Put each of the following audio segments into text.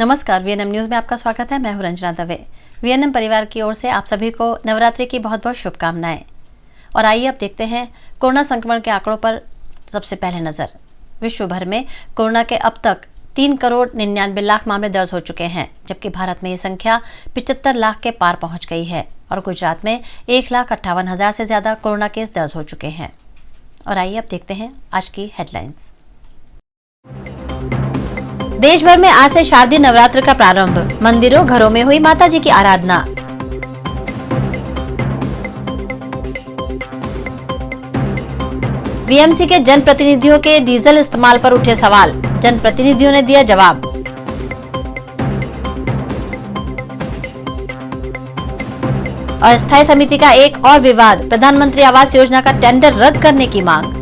नमस्कार, VNM news में आपका स्वागत है। मैं हूं रंजना दवे। वीएनएम परिवार की ओर से आप सभी को नवरात्रि की बहुत बहुत शुभकामनाएं। और आइए अब देखते हैं कोरोना संक्रमण के आंकड़ों पर सबसे पहले नजर। विश्व भर में कोरोना के अब तक 3,99,00,000 मामले दर्ज हो चुके हैं, जबकि भारत में ये संख्या 75 लाख के पार पहुंच गई है और गुजरात में 1,58,000 से ज्यादा कोरोना केस दर्ज हो चुके हैं। और आइए अब देखते हैं आज की हेडलाइंस। देश भर में आज से शारदीय नवरात्र का प्रारंभ। मंदिरों घरों में हुई माताजी की आराधना। बीएमसी के जनप्रतिनिधियों के डीजल इस्तेमाल पर उठे सवाल, जनप्रतिनिधियों ने दिया जवाब। और स्थायी समिति का एक और विवाद, प्रधानमंत्री आवास योजना का टेंडर रद्द करने की मांग।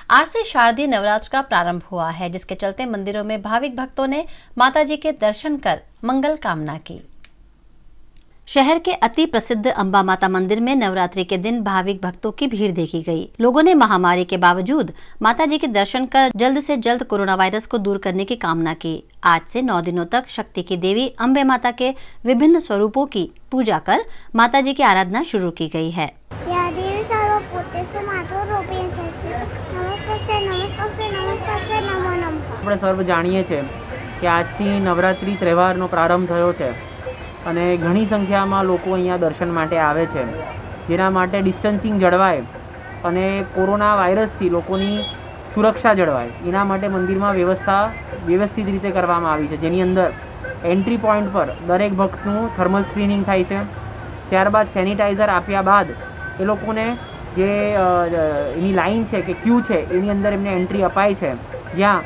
आज से शारदीय नवरात्र का प्रारंभ हुआ है, जिसके चलते मंदिरों में भाविक भक्तों ने माताजी के दर्शन कर मंगल कामना की। शहर के अति प्रसिद्ध अंबा माता मंदिर में नवरात्रि के दिन भाविक भक्तों की भीड़ देखी गई। लोगों ने महामारी के बावजूद माताजी के दर्शन कर जल्द से जल्द कोरोना वायरस को दूर करने की कामना की। आज से 9 दिनों तक शक्ति की देवी अंबे माता के विभिन्न स्वरूपों की पूजा कर माताजी की आराधना शुरू की गई है। આપણે સર્વ જાણીએ છીએ કે આજથી નવરાત્રિ તહેવારનો પ્રારંભ થયો છે અને ઘણી સંખ્યામાં લોકો અહીંયા દર્શન માટે આવે છે, જેના માટે ડિસ્ટન્સિંગ જળવાય અને કોરોના વાયરસથી લોકોની સુરક્ષા જળવાય એના માટે મંદિરમાં વ્યવસ્થા વ્યવસ્થિત રીતે કરવામાં આવી છે, જેની અંદર એન્ટ્રી પોઈન્ટ પર દરેક ભક્તનું થર્મલ સ્ક્રીનિંગ થાય છે। ત્યારબાદ સેનિટાઈઝર આપ્યા બાદ એ લોકોને જે એની લાઈન છે કે ક્યુ છે એની અંદર એમને એન્ટ્રી અપાય છે, જ્યાં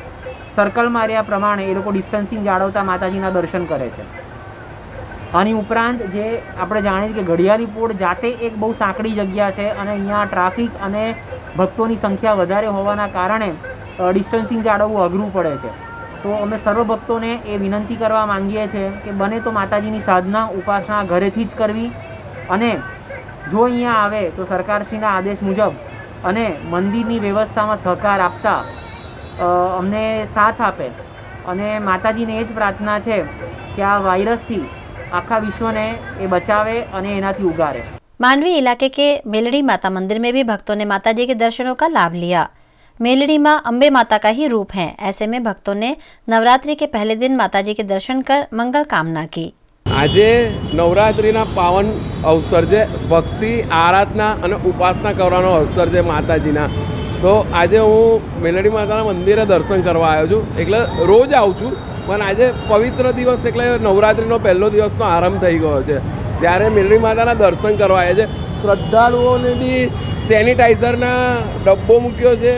સર્કલ માર્યા પ્રમાણે એ લોકો ડિસ્ટન્સિંગ જાળવતા માતાજીના દર્શન કરે છે। આની ઉપરાંત જે આપણે જાણીએ કે ઘડિયાળી પોળ જાતે એક બહુ સાંકડી જગ્યા છે અને અહીંયા ટ્રાફિક અને ભક્તોની સંખ્યા વધારે હોવાના કારણે ડિસ્ટન્સિંગ જાળવવું અઘરું પડે છે। તો અમે સર્વ ભક્તોને એ વિનંતી કરવા માંગીએ છીએ કે બને તો માતાજીની સાધના ઉપાસના ઘરેથી જ કરવી અને જો અહીંયા આવે તો સરકારશ્રીના આદેશ મુજબ અને મંદિરની વ્યવસ્થામાં સહકાર આપતા અમને સાથ આપે અને માતાજીને એ જ પ્રાર્થના છે કે આ વાયરસથી આખા વિશ્વને એ બચાવે અને એનાથી ઉગારે। मांडवी इलाके के मेलड़ी माता मंदिर में भी भक्तों ने माताजी के दर्शनों का लाभ लिया। मेलड़ी मां अंबे माता का ही रूप है, ऐसे में भक्तों ने नवरात्रि के पहले दिन माताजी के दर्शन कर मंगल कामना की। આજે નવરાત્રિના પાવન અવસર છે, ભક્તિ આરાધના અને ઉપાસના કરવાનો અવસર છે માતાજીના। તો આજે હું મેલડી માતાના મંદિરે દર્શન કરવા આવ્યો છું। એટલે રોજ આવું છું, પણ આજે પવિત્ર દિવસ એટલે નવરાત્રિનો પહેલો દિવસનો આરંભ થઈ ગયો છે, ત્યારે મેલડી માતાના દર્શન કરવા આવ્યા છે। શ્રદ્ધાળુઓને બી સેનિટાઈઝરના ડબ્બો મૂક્યો છે,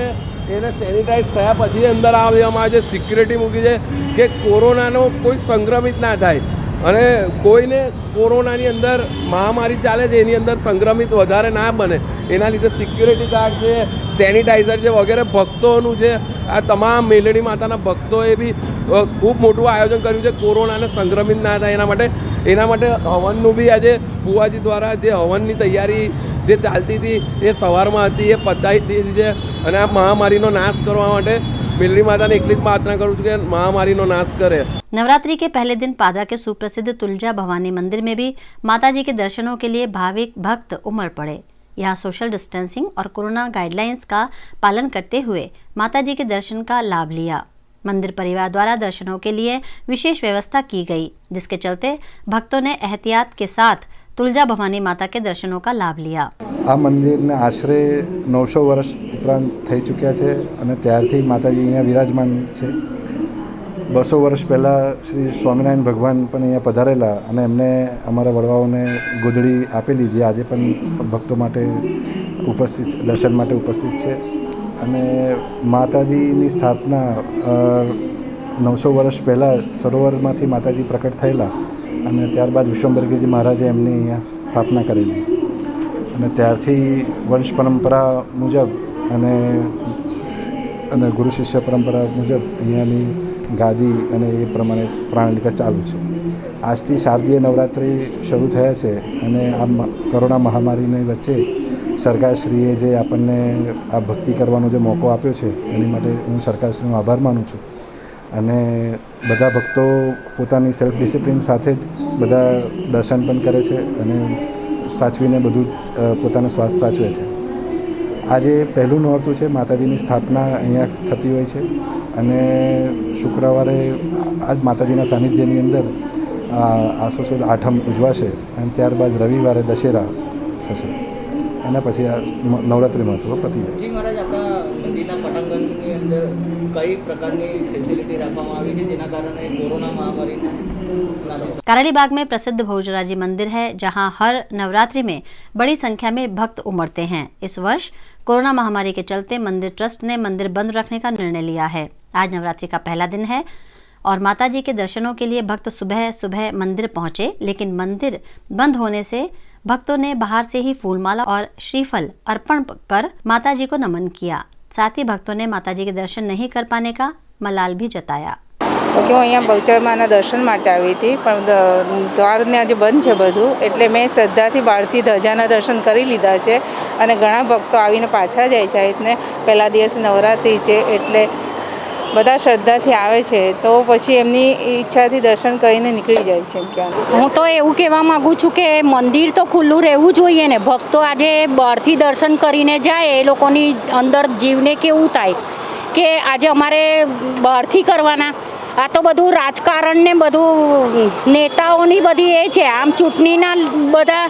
એને સેનિટાઈઝ થયા પછી અંદર આવવા દેવામાં આવે છે। સિક્યુરિટી મૂકી છે કે કોરોનાનો કોઈ સંક્રમિત ના થાય અને કોઈને કોરોનાની અંદર મહામારી ચાલે છે એની અંદર સંક્રમિત વધારે ના બને એના લીધે સિક્યુરિટી ગાર્ડ છે, સેનિટાઈઝર છે વગેરે ભક્તોનું છે। આ તમામ મેલડી માતાના ભક્તોએ બી ખૂબ મોટું આયોજન કર્યું છે કોરોનાને સંક્રમિત ના થાય એના માટે હવનનું બી આજે બુવાજી દ્વારા જે હવનની તૈયારી જે ચાલતી હતી એ સવારમાં હતી એ પતાવી દીધી છે અને આ મહામારીનો નાશ કરવા માટે मेलडी माता ने एकली प्रार्थना करूँ कि महामारी नो नाश करे। नवरात्रि के पहले दिन पादरा के सुप्रसिद्ध तुलजा भवानी मंदिर में भी माताजी के दर्शनों के लिए भाविक भक्त उमड़ पड़े। यहाँ सोशल डिस्टेंसिंग और कोरोना गाइडलाइंस का पालन करते हुए माताजी के दर्शन का लाभ लिया। मंदिर परिवार द्वारा दर्शनों के लिए विशेष व्यवस्था की गई, जिसके चलते भक्तों ने एहतियात के साथ तुलजा भवानी माता के दर्शनों का लाभ लिया। आ मंदिर ने आश्रे 900 वर्ष उपरांत थई चूक्या है और त्यारथी माताजी अहींया विराजमान है। 200 वर्ष पहला श्री स्वामीनारायण भगवान पण अहींया पधारेला अने एमने अमारा वडवाओने गोधड़ी आपेली, जे आजे पण भक्तों माटे उपस्थित दर्शन माटे उपस्थित है। अने माताजीनी स्थापना 900 वर्ष पहला सरोवरमांथी माताजी प्रकट थयेला અને ત્યારબાદ વિશ્વંભરગીરજી મહારાજે એમની અહીંયા સ્થાપના કરેલી અને ત્યારથી વંશ પરંપરા મુજબ અને ગુરુ શિષ્ય પરંપરા મુજબ અહીંયાની ગાદી અને એ પ્રમાણે પ્રણાલિકા ચાલુ છે. આજથી શારદીય નવરાત્રિ શરૂ થયા છે અને આ કોરોના મહામારીની વચ્ચે સરકારશ્રીએ જે આપણને આ ભક્તિ કરવાનો જે મોકો આપ્યો છે એની માટે હું સરકારશ્રીનો આભાર માનું છું. અને બધા ભક્તો પોતાની સેલ્ફ ડિસિપ્લિન સાથે જ બધા દર્શન પણ કરે છે અને સાચવીને બધું જ પોતાનો શ્વાસ સાચવે છે. આજે પહેલું નોરતું છે, માતાજીની સ્થાપના અહીંયા થતી હોય છે અને શુક્રવારે આજ માતાજીના સાનિધ્યની અંદર આસો સુદ આઠમ ઉજવાશે અને ત્યારબાદ રવિવારે દશેરા થશે. એના પછી આ નવરાત્રિ મહત્વ પતી જાય. જી મહારાજ, આપણા મંદિરના પટાંગણની અંદર કઈ પ્રકારની ફેસિલિટી રાખવામાં આવી છે જેના કારણે કોરોના महामारी कराली बाग में प्रसिद्ध भोजराजी मंदिर है, जहां हर नवरात्रि में बड़ी संख्या में भक्त उमड़ते हैं. इस वर्ष कोरोना महामारी के चलते मंदिर ट्रस्ट ने मंदिर बंद रखने का निर्णय लिया है. आज नवरात्रि का पहला दिन है और माताजी के दर्शनों के लिए भक्त सुबह सुबह मंदिर पहुंचे, लेकिन मंदिर बंद होने से भक्तों ने बाहर से ही फूलमाला और श्रीफल अर्पण कर माताजी को नमन किया. साथ ही भक्तों ने माताजी के दर्शन नहीं कर पाने का मलाल भी जताया. કે હું અહીંયા બહુચરમાના દર્શન માટે આવી હતી, પણ દ્વારને આજે બંધ છે બધું, એટલે મેં શ્રદ્ધાથી બહારથી ધજાના દર્શન કરી લીધા છે અને ઘણા ભક્તો આવીને પાછા જાય છે. આ રીતને પહેલા દિવસે નવરાત્રિ છે એટલે બધા શ્રદ્ધાથી આવે છે, તો પછી એમની ઈચ્છાથી દર્શન કરીને નીકળી જાય છે. ક્યાં હું તો એવું કહેવા માગું છું કે મંદિર તો ખુલ્લું રહેવું જોઈએ ને. ભક્તો આજે બહારથી દર્શન કરીને જાય, એ લોકોની અંદર જીવને કેવું થાય કે આજે અમારે બહારથી કરવાના. આ તો બધું રાજકારણ ને બધું નેતાઓની બધી એ છે. આમ ચૂંટણીના બધા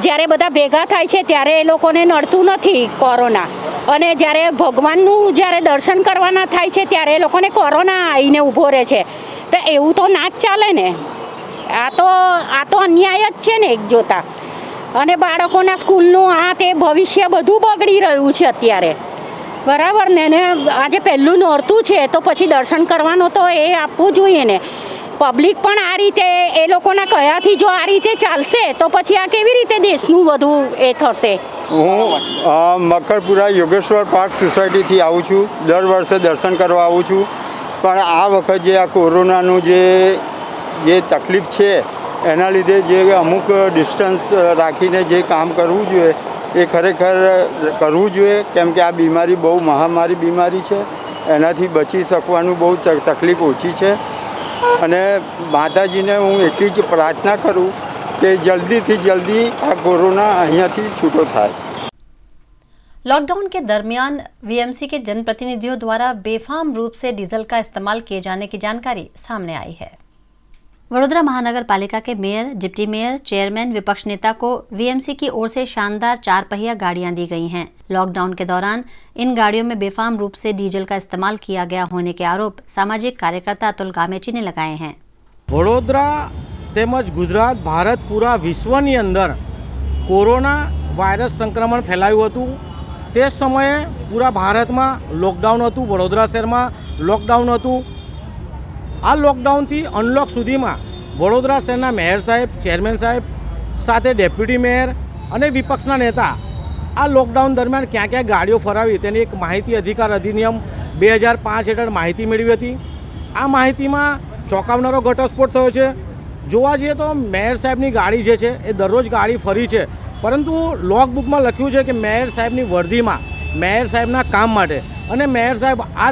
જ્યારે બધા ભેગા થાય છે ત્યારે એ લોકોને નડતું નથી કોરોના, અને જ્યારે ભગવાનનું જ્યારે દર્શન કરવાના થાય છે ત્યારે એ લોકોને કોરોના આવીને ઊભો રહે છે. તો એવું તો ના જ ચાલે ને. આ તો અન્યાય જ છે ને એક જોતા. અને બાળકોના સ્કૂલનું આ તે ભવિષ્ય બધું બગડી રહ્યું છે અત્યારે, બરાબર ને. આજે પહેલું નોરતું છે તો પછી દર્શન કરવાનો તો એ આપવું જોઈએ ને. પબ્લિક પણ આ રીતે એ લોકોના કયાથી જો આ રીતે ચાલશે તો પછી આ કેવી રીતે દેશનું બધું એ થશે. હું મકરપુરા યોગેશ્વર પાર્ક સોસાયટીથી આવું છું. દર વર્ષે દર્શન કરવા આવું છું, પણ આ વખત જે આ કોરોનાનું જે તકલીફ છે એના લીધે જે અમુક ડિસ્ટન્સ રાખીને જે કામ કરવું જોઈએ એ ખરેખર કરવું જોઈએ, કેમ કે આ બીમારી બહુ મહામારી બીમારી છે. એનાથી બચી શકવાનું બહુ તકલીફ ઓછી છે. અને માતાજીને હું એટલી જ પ્રાર્થના કરું કે જલ્દીથી જલ્દી આ કોરોના અહીંયાથી છૂટો થાય. लॉकडाउन के दरमियान वीएमसी के जनप्रतिनिधियों द्वारा बेफाम रूप से डीजल का इस्तेमाल किए जाने की जानकारी सामने आई है. वडोदरा महानगर पालिका के मेयर, डिप्टी मेयर, चेयरमैन, विपक्ष नेता को वीएमसी की ओर से शानदार 4 पहिया गाड़ियां दी गई हैं. लॉकडाउन के दौरान इन गाड़ियों में बेफाम रूप से डीजल का इस्तेमाल किया गया होने के आरोप सामाजिक कार्यकर्ता अतुल गामेची ने लगाए हैं. वडोदरा તેમજ ગુજરાત, ભારત, પૂરા વિશ્વની અંદર કોરોના વાયરસ સંક્રમણ ફેલાયું હતું. તે સમયે પૂરા ભારતમાં લોકડાઉન હતું, વડોદરા શહેરમાં લોકડાઉન હતું. આ લોકડાઉનથી અનલોક સુધીમાં વડોદરા શહેરના મેયર સાહેબ, ચેરમેન સાહેબ સાથે ડેપ્યુટી મેયર અને વિપક્ષના નેતા આ લોકડાઉન દરમિયાન ક્યાં ક્યાં ગાડીઓ ફરાવી તેની એક માહિતી અધિકાર અધિનિયમ 2005 હેઠળ માહિતી મેળવી હતી. આ માહિતીમાં ચોંકાવનારો ઘટસ્ફોટ થયો છે. જોવા જઈએ તો મેયર સાહેબની ગાડી જે છે એ દરરોજ ગાડી ફરી છે, પરંતુ લોગ બુકમાં લખ્યું છે કે મેયર સાહેબની વર્દીમાં મેયર સાહેબના કામ માટે, અને મેયર સાહેબ આ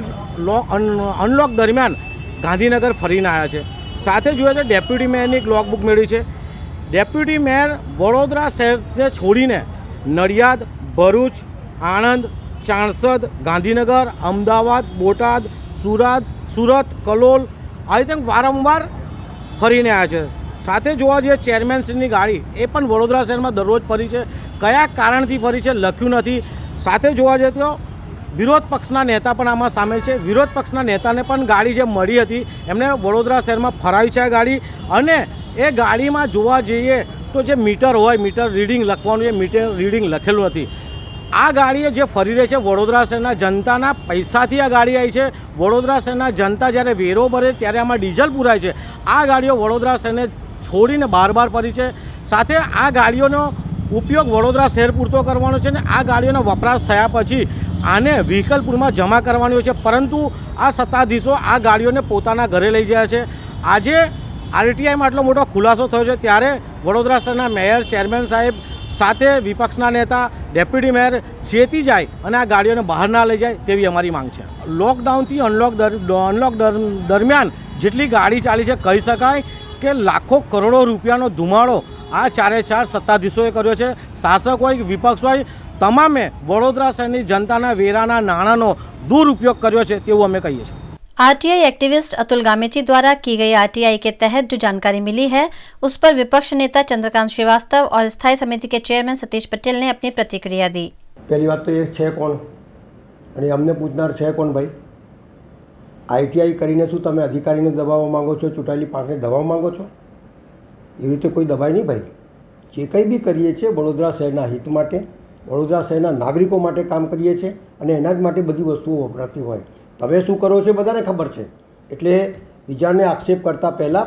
અનલોક દરમિયાન ગાંધીનગર ફરીને આવ્યા છે. સાથે જોઈએ તો ડેપ્યુટી મેયરની એક લોગ બુક મેળવી છે. ડેપ્યુટી મેયર વડોદરા શહેરને છોડીને નડિયાદ, ભરૂચ, આણંદ, ચાણસદ, ગાંધીનગર, અમદાવાદ, બોટાદ, સુરત, કલોલ આ રીતે વારંવાર ફરીને આવ્યા છે. સાથે જોવા જઈએ ચેરમેનશ્રીની ગાડી એ પણ વડોદરા શહેરમાં દરરોજ ફરી છે. કયા કારણથી ફરી છે લખ્યું નથી. સાથે જોવા જઈએ તો વિરોધ પક્ષના નેતા પણ આમાં સામેલ છે. વિરોધ પક્ષના નેતાને પણ ગાડી જે મળી હતી એમને વડોદરા શહેરમાં ફરાવી છે આ ગાડી. અને એ ગાડીમાં જોવા જઈએ તો જે મીટર હોય, મીટર રીડિંગ લખવાનું, એ મીટર રીડિંગ લખેલું નથી. આ ગાડીએ જે ફરી રહી છે વડોદરા શહેરના જનતાના પૈસાથી આ ગાડી આવી છે. વડોદરા શહેરના જનતા જ્યારે વેરો ભરે ત્યારે આમાં ડીઝલ પુરાય છે. આ ગાડીઓ વડોદરા શહેરને છોડીને બાર ફરી છે. સાથે આ ગાડીઓનો ઉપયોગ વડોદરા શહેર પૂરતો કરવાનો છે, ને આ ગાડીઓનો વપરાશ થયા પછી આને વ્હીકલ પૂલમાં જમા કરવાની હોય છે, પરંતુ આ સત્તાધીશો આ ગાડીઓને પોતાના ઘરે લઈ જાય છે. આજે આરટીઆઈમાં આટલો મોટો ખુલાસો થયો છે ત્યારે વડોદરા શહેરના મેયર, ચેરમેન સાહેબ સાથે વિપક્ષના નેતા, ડેપ્યુટી મેયર ચેતી જાય અને આ ગાડીઓને બહાર ના લઈ જાય તેવી અમારી માંગ છે. લોકડાઉનથી અનલોક દરમિયાન જેટલી ગાડી ચાલી છે, કહી શકાય કે લાખો કરોડો રૂપિયાનો ધુમાડો આ ચારે ચાર સત્તાધીશોએ કર્યો છે. શાસક હોય, વિપક્ષ હોય, તમામે વડોદરા શહેરની जनता વેરાના નાણાંનો दुरुपयोग કર્યો છે તેવું અમે કહીએ છીએ. आरटीआई एक्टिविस्ट अतुल गामेची द्वारा की गई आरटीआई के तहत जो जानकारी मिली है उस पर विपक्ष नेता चंद्रकांत श्रीवास्तव और स्थायी समिति के चेयरमैन सतीश पटेल ने अपनी प्रतिक्रिया दी. पहली बात तो ये है कौन અને અમને પૂછનાર છે કોણ ભાઈ? આઈટીઆઈ કરીને શું તમે અધિકારીને દબાવવા માંગો છો, ચૂંટાયેલી પાંખને દબાવવા માંગો છો? એવી રીતે કોઈ દબાય નહીં ભાઈ. જે કંઈ બી કરીએ છીએ વડોદરા શહેરના હિત માટે, વડોદરા શહેરના નાગરિકો માટે કામ કરીએ છીએ અને એના જ માટે બધી વસ્તુઓ વપરાતી હોય. તમે શું કરો છો બધાને ખબર છે, એટલે બીજાને આક્ષેપ કરતાં પહેલાં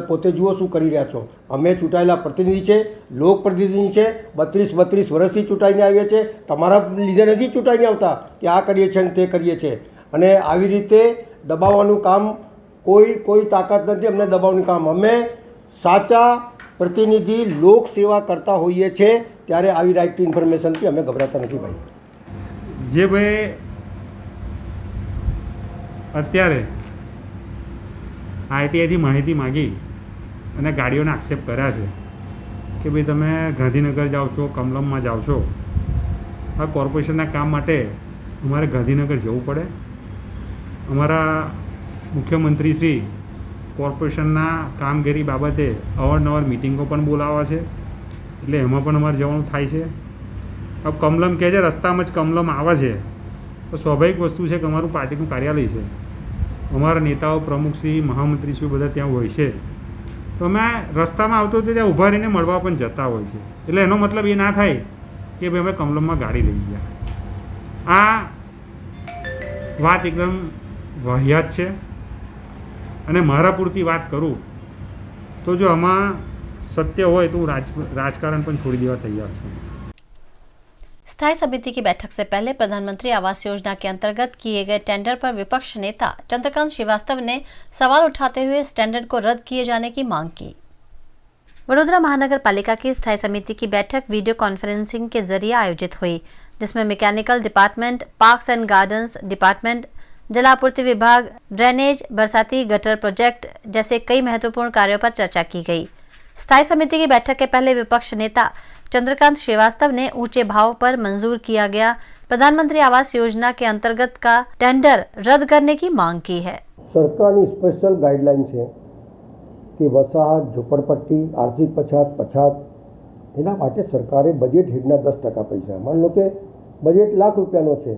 પોતે જુઓ શું કરી રહ્યા છો. અમે ચૂંટાયેલા પ્રતિનિધિ છે, લોકપ્રતિનિધિ છે, 32 વર્ષથી ચૂંટાઈને આવીએ છીએ. તમારા લીધે નથી ચૂંટાઈને આવતા કે આ કરીએ છીએ અને તે કરીએ છીએ. અને આવી રીતે દબાવવાનું કામ કોઈ તાકાત નથી અમને દબાવવાનું કામ. અમે સાચા પ્રતિનિધિ લોક સેવા કરતા હોઈએ છીએ ત્યારે આવી રાઇટ ટુ ઇન્ફોર્મેશનથી અમે ગભરાતા નથી ભાઈ. જે ભાઈ અત્યારે આરટીઆઈથી માહિતી માગી અને ગાડીઓને આક્ષેપ કર્યા છે કે ભાઈ તમે ગાંધીનગર જાઓ છો, કમલમમાં જાઓ છો, આ કોર્પોરેશનના કામ માટે અમારે ગાંધીનગર જવું પડે. અમારા મુખ્યમંત્રી શ્રી કોર્પોરેશનના કામગીરી બાબતે અવારનવાર મિટિંગો પણ બોલાવવા છે, એટલે એમાં પણ અમારે જવાનું થાય છે. હવે કમલમ કહે છે, રસ્તામાં જ કમલમ આવે છે તો સ્વાભાવિક વસ્તુ છે કે અમારું પાર્ટીનું કાર્યાલય છે, અમારા નેતાઓ, પ્રમુખશ્રી, મહામંત્રીશ્રી બધા ત્યાં હોય છે, તો અમે રસ્તામાં આવતો તો ત્યાં ઊભા રહીને મળવા પણ જતા હોય છે. એટલે એનો મતલબ એ ના થાય કે ભાઈ અમે કમલમમાં ગાડી લઈ ગયા. આ વાત એકદમ વાહિયાત છે. અને મારા પૂરતી વાત કરું તો જો આમાં સત્ય હોય તો હું રાજકારણ પણ છોડી દેવા तैयार છું. स्थायी समिति की बैठक से पहले प्रधानमंत्री आवास योजना के अंतर्गत किए गए टेंडर पर विपक्ष नेता चंद्रकांत श्रीवास्तव ने सवाल उठाते हुए इस टेंडर को रद्द किए जाने की मांग की. वडोदरा महानगर पालिका की स्थायी समिति की बैठक वीडियो कॉन्फ्रेंसिंग के जरिए आयोजित हुई, जिसमें mechanical department, parks and gardens department, जलापूर्ति विभाग, ड्रेनेज, बरसाती गटर प्रोजेक्ट जैसे कई महत्वपूर्ण कार्यों पर चर्चा की गई. स्थायी समिति की बैठक के पहले विपक्ष नेता चंद्रकांत श्रीवास्तव ने ऊंचे भाव पर मंजूर किया गया प्रधानमंत्री आवास योजना के अंतर्गत का टेंडर रद्द करने की मांग की है. સરકારની સ્પેશિયલ ગાઈડલાઈન છે કે વસાહત, ઝૂંપડપટ્ટી, આર્થિક પછાત એના માટે સરકારે બજેટ હેડના 10% પૈસા, માની લો કે બજેટ લાખ રૂપિયાનો છે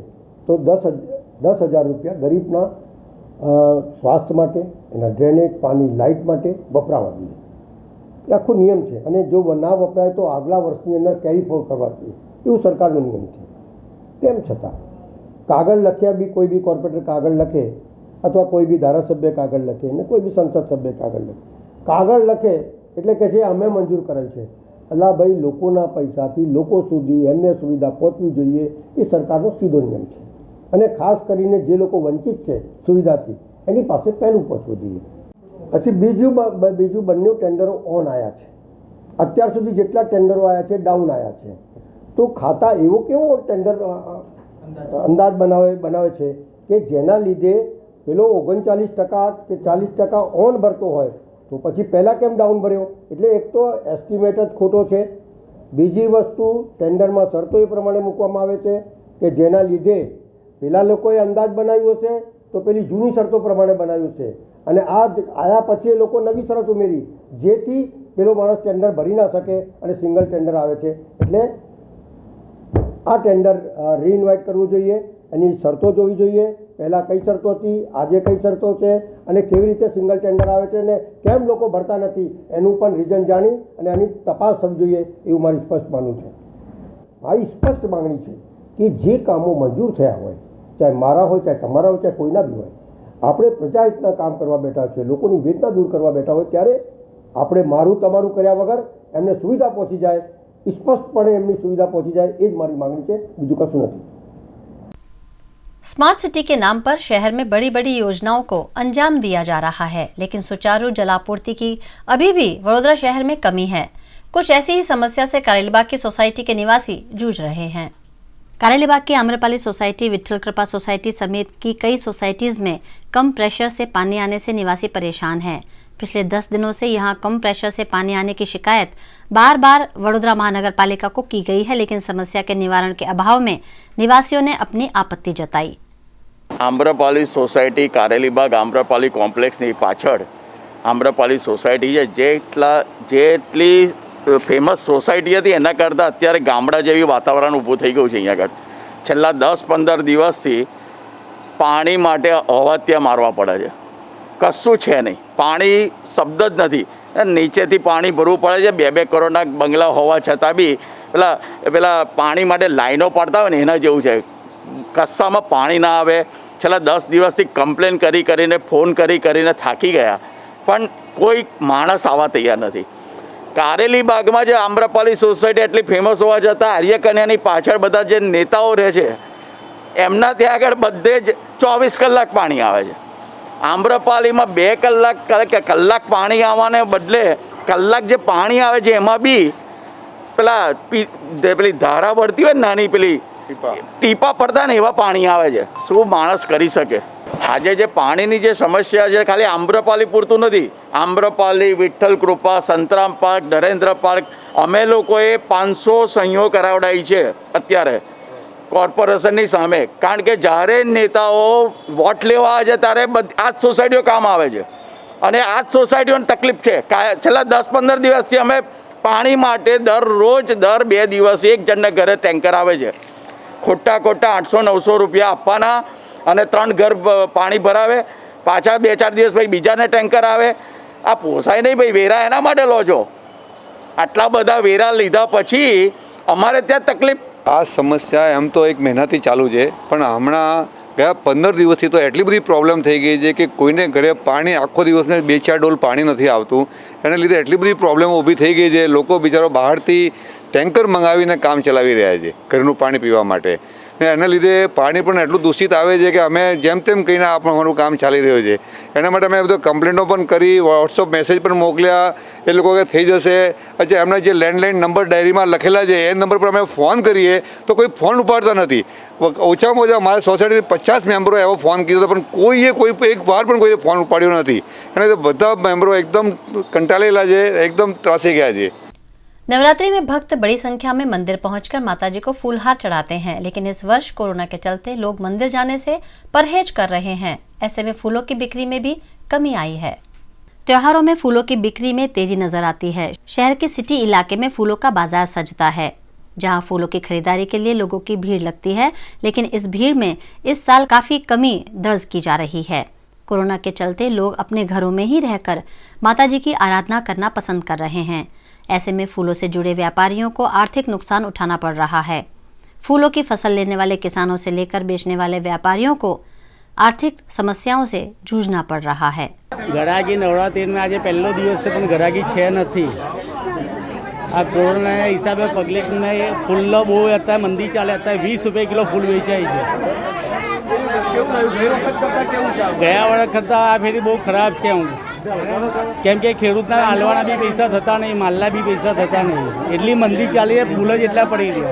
તો 10,000 રૂપિયા ગરીબના સ્વાસ્થ્ય માટે, એના ડ્રેનેજ, પાણી, લાઇટ માટે વપરાવા જોઈએ. એ આખો નિયમ છે અને જો ના વપરાય તો આગલા વર્ષની અંદર કેરી ફોરવર્ડ કરવા જોઈએ, એવું સરકારનો નિયમ છે. તેમ છતાં કાગળ લખ્યા બી કોઈ બી કોર્પોરેટર કાગળ લખે અથવા કોઈ બી ધારાસભ્ય કાગળ લખે ને કોઈ બી સંસદ સભ્ય કાગળ લખે એટલે કે છે અમે મંજૂર કરેલ છે. અલા ભાઈ, લોકોના પૈસાથી લોકો સુધી એમને સુવિધા પહોંચવી જોઈએ એ સરકારનો સીધો નિયમ છે. અને ખાસ કરીને જે લોકો વંચિત છે સુવિધાથી એની પાસે પહેલું પહોંચવું જોઈએ. પછી બીજું બંને ટેન્ડરો ઓન આવ્યા છે. અત્યાર સુધી જેટલા ટેન્ડરો આવ્યા છે ડાઉન આવ્યા છે. તો ખાતા એવો કેવો ટેન્ડર અંદાજ બનાવે છે કે જેના લીધે પેલો 39% કે 40% ઓન ભરતો હોય તો પછી પહેલાં કેમ ડાઉન ભર્યો? એટલે એક તો એસ્ટિમેટ જ ખોટો છે. બીજી વસ્તુ, ટેન્ડરમાં શરતો એ પ્રમાણે મૂકવામાં આવે છે કે જેના લીધે પેલા લોકોએ અંદાજ બનાવ્યો હશે તો પેલી જૂની શરતો પ્રમાણે બનાવ્યું છે અને આયા પછી એ લોકો નવી શરત ઉમેરી જેથી પેલો માણસ ટેન્ડર ભરી ના શકે અને સિંગલ ટેન્ડર આવે છે. એટલે આ ટેન્ડર રીઇન્વાઇટ કરવું જોઈએ, એની શરતો જોવી જોઈએ, પહેલાં કઈ શરતો હતી, આજે કઈ શરતો છે અને કેવી રીતે સિંગલ ટેન્ડર આવે છે અને કેમ લોકો ભરતા નથી એનું પણ રીઝન જાણી અને એની તપાસ થવી જોઈએ એવું મારી સ્પષ્ટ માનવું છે. મારી સ્પષ્ટ માગણી છે કે જે કામો મંજૂર થયા હોય, ચાહે મારા હોય, ચાહે તમારા હોય, ચાહે કોઈના બી હોય, આપણે પ્રજાહિતના કામ કરવા બેઠા છે, લોકોની વેદના દૂર કરવા બેઠા હોય ત્યારે આપણે મારું તમારું કર્યા વગર એમને સુવિધા પહોંચી જાય, સ્પષ્ટપણે એમની સુવિધા પહોંચી જાય, એ જ મારી માગણી છે, બીજું કશું નથી. स्मार्ट सिटी के नाम पर शहर में बड़ी बड़ी योजनाओं को अंजाम दिया जा रहा है, लेकिन सुचारू जलापूर्ति की अभी भी वडोदरा शहर में कमी है। कुछ ऐसी ही समस्या से कारेलीबाग की सोसाइटी के निवासी जूझ रहे हैं। कारेलीबाग की आम्रपाली सोसाइटी, विट्ठल कृपा सोसाइटी समेत की कई सोसाइटीज में कम प्रेशर से पानी आने से निवासी परेशान हैं। पिछले 10 दिनों से यहां कम प्रेशर से पानी आने की शिकायत बार बार वडोदरा महानगर पालिका को की गई है, लेकिन समस्या के निवारण के अभाव में निवासियों ने अपनी आपत्ति जताई। आम्रपाली सोसायटी कारेलीबाग आम्रपाली कॉम्प्लेक्सनी पाछळ आम्रपाली सोसायटी जेटली फेमस सोसायटी थी एना करता अत्यारे गामड़ा जेवी वातावरण ऊभું થઈ ગયું છે। અહીંયા આગળ છેલ્લા 10-15 દિવસથી પાણી માટે અવાત્યા મારવા પડે છે, કશું છે નહીં, પાણી શબ્દ જ નથી। નીચેથી પાણી ભરવું પડે છે, 2-2 કરોડના બંગલા હોવા છતાં બી પેલા પાણી માટે લાઈનો પાડતા હોય ને એના જેવું છે। કશામાં પાણી ના આવે। છેલ્લા 10 દિવસથી કમ્પ્લેન કરીને ફોન કરીને થાકી ગયા, પણ કોઈ માણસ આવવા તૈયાર નથી। કારેલીબાગમાં જે આમ્રપાલી સોસાયટી એટલી ફેમસ હોવા છતાં આર્યકન્યાની પાછળ બધા જે નેતાઓ રહે છે એમના ત્યાં આગળ બધે જ 24 કલાક પાણી આવે છે। આમ્રપાલીમાં 2 કલાક પાણી આવવાને બદલે કલાક જે પાણી આવે છે એમાં બી પેલી ધારા પડતી હોય નાની પેલી ટીપા પડતા ને એવા પાણી આવે છે। શું માણસ કરી શકે? આજે જે પાણીની જે સમસ્યા છે ખાલી આમ્રપાલી પૂરતું નથી। આમ્રપાલી, વિઠ્ઠલ કૃપા, સંતરામ પાર્ક, નરેન્દ્ર પાર્ક અમે લોકોએ 500 સહીઓ કરાવડાવી છે અત્યારે કોર્પોરેશનની સામે, કારણ કે જ્યારે નેતાઓ વોટ લેવા આવે છે ત્યારે આ જ સોસાયટીઓ કામ આવે છે અને આ જ સોસાયટીઓની તકલીફ છે। છેલ્લા 10-15 દિવસથી અમે પાણી માટે દરરોજ દર 2 દિવસે એક જણના ઘરે ટેન્કર આવે છે। ખોટા 800-900 રૂપિયા આપવાના અને 3 ઘર પાણી ભરાવે, પાછા 2-4 દિવસ પછી બીજાને ટેન્કર આવે। આ પોસાય નહીં ભાઈ, વેરા એના માટે લો છો। આટલા બધા વેરા લીધા પછી અમારે ત્યાં તકલીફ। આ સમસ્યા એમ તો 1 મહિનાથી ચાલુ છે, પણ હમણાં ગયા 15 દિવસથી તો એટલી બધી પ્રોબ્લેમ થઈ ગઈ છે કે કોઈને ઘરે પાણી આખો દિવસને 2-4 ડોલ પાણી નથી આવતું। એને લીધે એટલી બધી પ્રોબ્લેમ ઊભી થઈ ગઈ છે। લોકો બિચારો બહારથી ટેન્કર મંગાવીને કામ ચલાવી રહ્યા છે ઘરનું પાણી પીવા માટે, ને એના લીધે પાણી પણ એટલું દૂષિત આવે છે કે અમે જેમ તેમ કહીને અમારું કામ ચાલી રહ્યું છે। એના માટે અમે બધો કમ્પ્લેન્ટો પણ કરી, વોટ્સઅપ મેસેજ પણ મોકલ્યા। એ લોકો કે થઈ જશે। अच्छा એમના જે લેન્ડલાઇન નંબર ડાયરીમાં લખેલા છે એ નંબર પર અમે ફોન કરીએ તો કોઈ ફોન ઉપાડતા નથી। ઓછામાં ઓછા મારા સોસાયટીથી 50 મેમ્બરો એવો ફોન કીધો હતો, પણ કોઈએ એક વાર પણ કોઈએ ફોન ઉપાડ્યો નથી। એના લીધે બધા મેમ્બરો એકદમ કંટાળેલા છે, એકદમ ત્રાસી ગયા છે। नवरात्रि में भक्त बड़ी संख्या में मंदिर पहुंचकर माताजी को फूलहार चढ़ाते हैं, लेकिन इस वर्ष कोरोना के चलते लोग मंदिर जाने से परहेज कर रहे हैं। ऐसे में फूलों की बिक्री में भी कमी आई है। त्योहारों में फूलों की बिक्री में तेजी नजर आती है। शहर के सिटी इलाके में फूलों का बाजार सजता है, जहां फूलों की खरीदारी के लिए लोगों की भीड़ लगती है, लेकिन इस भीड़ में इस साल काफी कमी दर्ज की जा रही है। कोरोना के चलते लोग अपने घरों में ही रहकर माताजी की आराधना करना पसंद कर रहे हैं। ऐसे में फूलों से जुड़े व्यापारियों को आर्थिक नुकसान उठाना पड़ रहा है। फूलों की फसल लेने वाले किसानों से लेकर बेचने वाले व्यापारियों को आर्थिक समस्याओं से जूझना पड़ रहा है। ગરાગી નવરાત્રિમાં આજે પહેલો દિવસ છે પણ ગરાગી છે નથી। આ કોરોનાના હિસાબે પબ્લિકને ફૂલનો બહુ અત્યારે મંદી ચાલે। અત્યારે 20 રૂપિયા કિલો ફૂલ વેચાય છે। ગયા વર્ષ કરતાં આ ફેરી બહુ ખરાબ છે। કેમ કે ખેડૂતના હાલવાના બી પૈસા થતા નહીં, માલના બી પૈસા થતા નહીં, એટલી મંદી ચાલી છે, ફૂલ જ એટલા પડી રહ્યા।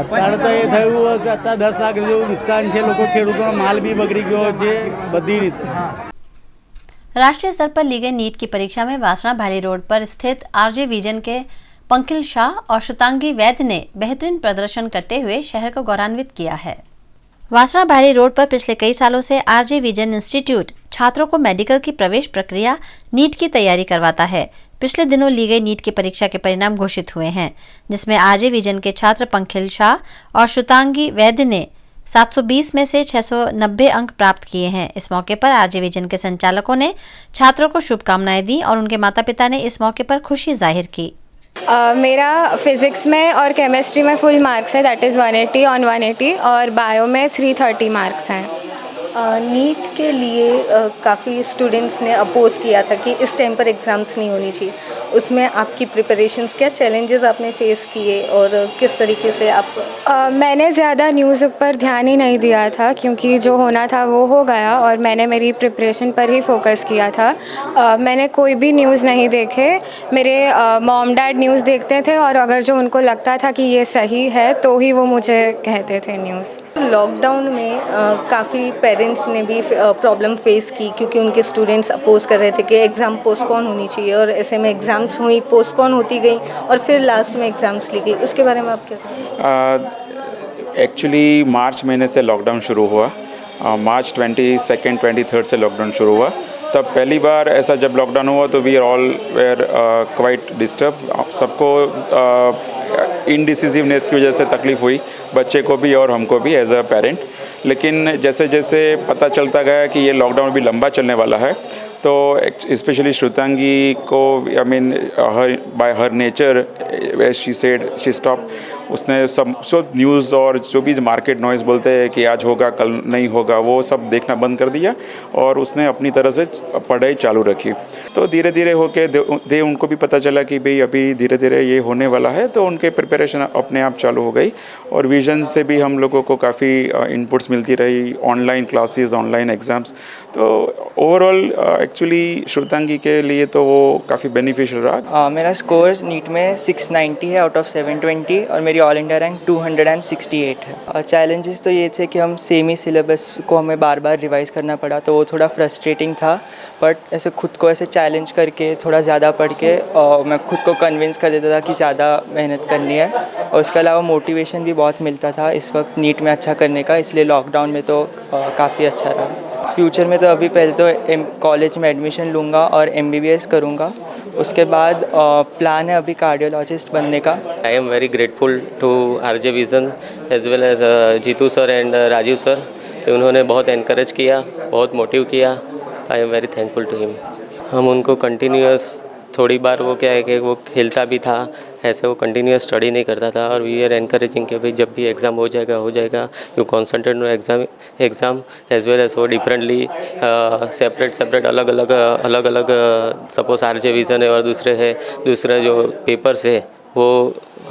અત્યારે તો એ થયું હશે, અત્યારે 10 લાખ જેવું નુકસાન છે। લોકો ખેડૂતોનો માલ બી બગડી ગયો છે બધી રીતે। राष्ट्रीय स्तर पर ली गई नीट की परीक्षा में वासणा भाली रोड पर स्थित आरजे विजन के पंकिल शाह और शुतांगी वैद्य ने बेहतरीन प्रदर्शन करते हुए शहर को गौरवान्वित किया है। वासणा भाली रोड पर पिछले कई सालों से आरजे विजन इंस्टीट्यूट छात्रों को मेडिकल की प्रवेश प्रक्रिया नीट की तैयारी करवाता है। पिछले दिनों ली गई नीट की परीक्षा के परिणाम घोषित हुए हैं, जिसमें आरजे विजन के छात्र पंखिल शाह और शुतांगी वैद्य ने 720 में से 690 अंक प्राप्त किए हैं। इस मौके पर आरजे विजन के संचालकों ने छात्रों को शुभकामनाएं दी और उनके माता पिता ने इस मौके पर खुशी जाहिर की। मेरा फिज़िक्स में और केमिस्ट्री में फुल मार्क्स है, दैट इज़ 180 ऑन 180, और बायो में 330 मार्क्स हैं। नीट के लिए काफ़ी स्टूडेंट्स ने अपोज़ किया था कि इस टाइम पर एग्ज़ाम्स नहीं होनी चाहिए, उसमें आपकी प्रिपरेशंस, क्या चैलेंजेस आपने फेस किए और किस तरीके से आप? मैंने ज़्यादा न्यूज़ पर ध्यान ही नहीं दिया था क्योंकि जो होना था वो हो गया और मैंने मेरी प्रिपरेशन पर ही फोकस किया था। मैंने कोई भी न्यूज़ नहीं देखे। मेरे मॉम डैड न्यूज़ देखते थे और अगर जो उनको लगता था कि ये सही है तो ही वो मुझे कहते थे न्यूज़। लॉकडाउन में काफ़ी पेरेंट्स ने भी प्रॉब्लम फेस की क्योंकि उनके स्टूडेंट्स अपोज कर रहे थे कि एग्ज़ाम पोस्टपोन होनी चाहिए और ऐसे में एग्ज़ाम्स हुई, पोस्टपोन होती गई और फिर लास्ट में एग्ज़ाम्स ली गई। उसके बारे में आप क्या कहेंगे? एक्चुअली मार्च महीने से लॉकडाउन शुरू हुआ। मार्च 22nd 23rd से लॉकडाउन शुरू हुआ। तब पहली बार ऐसा जब लॉकडाउन हुआ तो we all were quite disturb. सबको इनडिसिसिवनेस की वजह से तकलीफ़ हुई, बच्चे को भी और हमको भी एज अ पेरेंट। लेकिन जैसे जैसे पता चलता गया कि ये लॉकडाउन भी लंबा चलने वाला है तो स्पेशली श्रुतांगी को I mean by her nature she said she stop. उसने सब न्यूज़ और जो भी मार्केट नॉइज़ बोलते हैं कि आज होगा कल नहीं होगा वो सब देखना बंद कर दिया और उसने अपनी तरह से पढ़ाई चालू रखी। तो धीरे धीरे होके दे उनको भी पता चला कि भाई अभी धीरे धीरे ये होने वाला है तो उनके प्रिपरेशन अपने आप चालू हो गई और विजन से भी हम लोगों को काफ़ी इनपुट्स मिलती रही, ऑनलाइन क्लासेस, ऑनलाइन एग्ज़ाम्स। तो ओवरऑल एक्चुअली श्रुतांगी के लिए तो वो काफ़ी बेनिफिशियल रहा। मेरा स्कोर नीट में 690 है आउट ऑफ 720 और मेरी ऑल इंडिया रैंक 268 है। चैलेंजेस तो ये थे कि हम सेम ही सिलेबस को हमें बार बार रिवाइज़ करना पड़ा तो वो थोड़ा फ्रस्ट्रेटिंग था। बट ऐसे खुद को ऐसे चैलेंज करके थोड़ा ज़्यादा पढ़ के मैं खुद को कन्विंस कर देता था कि ज़्यादा मेहनत करनी है और उसके अलावा मोटिवेशन भी बहुत मिलता था इस वक्त नीट में अच्छा करने का। इसलिए लॉकडाउन में तो काफ़ी अच्छा रहा। फ्यूचर में तो अभी पहले तो कॉलेज में एडमिशन लूँगा और MBBS करूँगा। उसके बाद प्लान है अभी कार्डियोलॉजिस्ट बनने का। I am very grateful to RJ vision as well as Jeetu sir and Rajeev sir कि उन्होंने बहुत एनकरेज किया, बहुत मोटिव किया। I am very thankful to him. हम उनको कंटिन्यूअस थोड़ी बार वो क्या है कि वो खेलता भी था, ऐसे वो कंटिन्यूअस स्टडी नहीं करता था और वी आर एनकरेजिंग कि भाई जब भी एग्ज़ाम हो जाएगा you concentrate on exam as well as वो डिफरेंटली सेपरेट अलग अलग सपोज RJ विज़न है और दूसरे जो पेपर्स है वो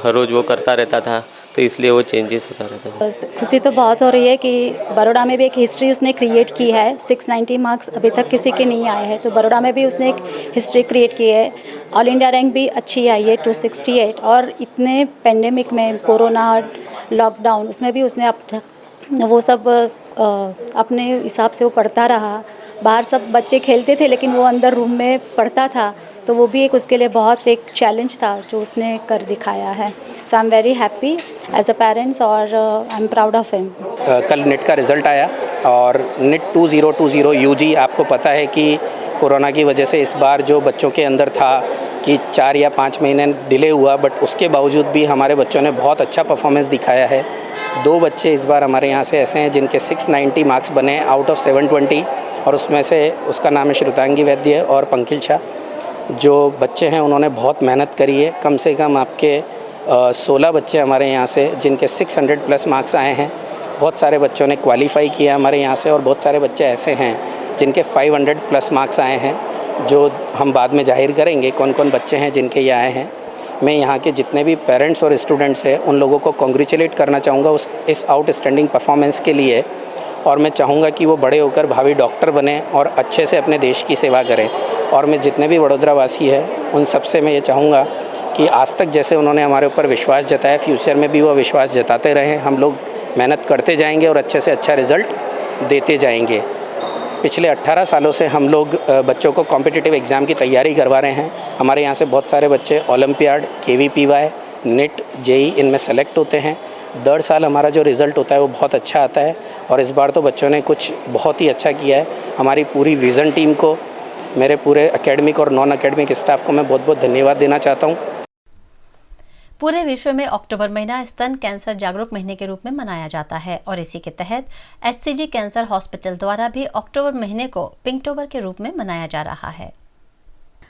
हर रोज़ वो करता रहता था तो इसलिए वो चेंजेस होता रहता है। बस खुशी तो बहुत हो रही है कि बड़ौदा में भी एक हिस्ट्री उसने क्रिएट की है। 690 मार्क्स अभी तक किसी के नहीं आए हैं तो बड़ौदा में भी उसने एक हिस्ट्री क्रिएट की है। ऑल इंडिया रैंक भी अच्छी आई है 268 और इतने पेंडेमिक में कोरोना और लॉकडाउन उसमें भी उसने वो सब अपने हिसाब से वो पढ़ता रहा। बाहर सब बच्चे खेलते थे लेकिन वो अंदर रूम में पढ़ता था तो वो भी एक उसके लिए बहुत एक चैलेंज था जो उसने कर दिखाया है। So I am very happy as a parents और I am proud of him. कल नेट का रिज़ल्ट आया और नेट 2020 UG आपको पता है कि कोरोना की वजह से इस बार जो बच्चों के अंदर था कि 4 या 5 महीने डिले हुआ बट उसके बावजूद भी हमारे बच्चों ने बहुत अच्छा परफॉर्मेंस दिखाया है। 2 बच्चे इस बार हमारे यहाँ से ऐसे हैं जिनके 690 मार्क्स बने आउट ऑफ 720 और उसमें से उसका नाम है श्रुतांगी वैद्य और पंकिल शाह। जो बच्चे हैं उन्होंने बहुत मेहनत करी है। कम से कम आपके 16 बच्चे हमारे यहाँ से जिनके 600+ मार्क्स आए हैं। बहुत सारे बच्चों ने क्वालिफ़ाई किया हमारे यहाँ से और बहुत सारे बच्चे ऐसे हैं जिनके 500+ मार्क्स आए हैं जो हम बाद में जाहिर करेंगे कौन कौन बच्चे हैं जिनके ये आए हैं। मैं यहाँ के जितने भी पेरेंट्स और स्टूडेंट्स हैं उन लोगों को कॉन्ग्रेचुलेट करना चाहूँगा इस आउटस्टैंडिंग परफॉर्मेंस के लिए और मैं चाहूँगा कि वो बड़े होकर भावी डॉक्टर बने और अच्छे से अपने देश की सेवा करें। और मैं जितने भी वडोदरा वासी हैं उन सबसे मैं ये चाहूँगा कि आज तक जैसे उन्होंने हमारे ऊपर विश्वास जताया फ्यूचर में भी वो विश्वास जताते रहें। हम लोग मेहनत करते जाएंगे और अच्छे से अच्छा रिज़ल्ट देते जाएंगे। पिछले 18 सालों से हम लोग बच्चों को कॉम्पिटिटिव एग्ज़ाम की तैयारी करवा रहे हैं। हमारे यहाँ से बहुत सारे बच्चे ओलंपियाड, KVPY, नेट, JEE इनमें सेलेक्ट होते हैं। दर साल हमारा जो रिज़ल्ट होता है वो बहुत अच्छा आता है और इस बार तो बच्चों ने कुछ बहुत ही अच्छा किया है। हमारी पूरी विज़न टीम को, मेरे पूरे एकेडमिक और नॉन एकेडमिक स्टाफ को मैं बहुत बहुत धन्यवाद देना चाहता हूँ। पूरे विश्व में अक्टूबर महीना स्तन कैंसर जागरूक महीने के रूप में मनाया जाता है और इसी के तहत HCG कैंसर हॉस्पिटल द्वारा भी अक्टूबर महीने को पिंकटोबर के रूप में मनाया जा रहा है।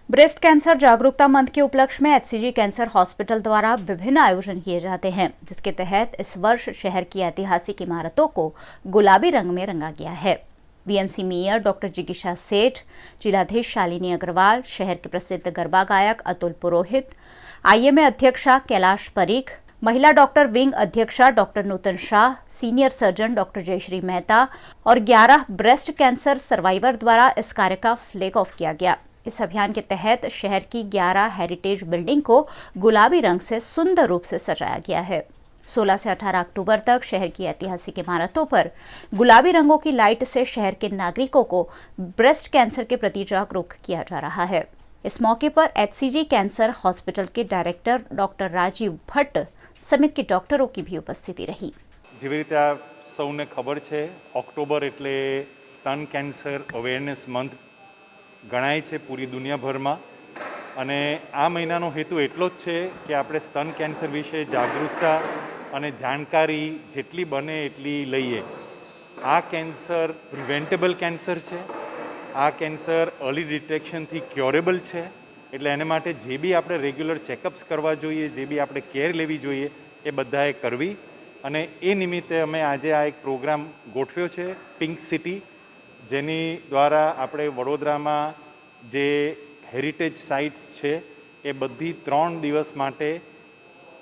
ब्रेस्ट कैंसर जागरूकता मंथ के उपलक्ष्य में HCG कैंसर हॉस्पिटल द्वारा विभिन्न आयोजन किए जाते हैं जिसके तहत इस वर्ष शहर की ऐतिहासिक इमारतों को गुलाबी रंग में रंगा गया है। वीएमसी मेयर डॉक्टर जिगीशा सेठ, जिलाधीश शालिनी अग्रवाल, शहर के प्रसिद्ध गरबा गायक अतुल पुरोहित, आईएमए अध्यक्षा कैलाश परीख, महिला डॉक्टर विंग अध्यक्षा doctor Nutan Shah, senior surgeon doctor Jayshree Mehta और 11 ब्रेस्ट कैंसर सर्वाइवर द्वारा इस कार्य का फ्लैग ऑफ किया गया। इस अभियान के तहत शहर की 11 हेरिटेज बिल्डिंग को गुलाबी रंग से सुंदर रूप से सजाया गया है। 16 से 18 अक्टूबर तक शहर की ऐतिहासिक इमारतों पर गुलाबी रंगों की लाइट से शहर के नागरिकों को ब्रेस्ट कैंसर के प्रति जागरूक किया जा रहा है। इस मौके पर एचसीजी कैंसर हॉस्पिटल के डायरेक्टर डॉक्टर राजीव भट्ट समेत के डॉक्टरों की भी उपस्थिति रही। જેવી રીતે આ સૌને ખબર છે, ઓક્ટોબર એટલે સ્તન કેન્સર અવેરનેસ મંથ ગણાય છે પૂરી દુનિયાભરમાં અને આ મહિનાનો હેતુ એટલો જ છે કે આપણે સ્તન કેન્સર વિશે જાગૃતતા અને જાણકારી જેટલી બને એટલી લઈએ। આ કેન્સર પ્રિવેન્ટેબલ કેન્સર છે, આ કેન્સર અર્લી ડિટેક્શનથી ક્યોરેબલ છે, એટલે એને માટે જે બી આપણે રેગ્યુલર ચેકઅપ્સ કરવા જોઈએ, જે બી આપણે કેર લેવી જોઈએ એ બધાએ કરવી। અને એ નિમિત્તે અમે આજે આ એક પ્રોગ્રામ ગોઠવ્યો છે પિંક સિટી, જેની દ્વારા આપણે વડોદરામાં જે હેરિટેજ સાઇટ્સ છે એ બધી 3 દિવસ માટે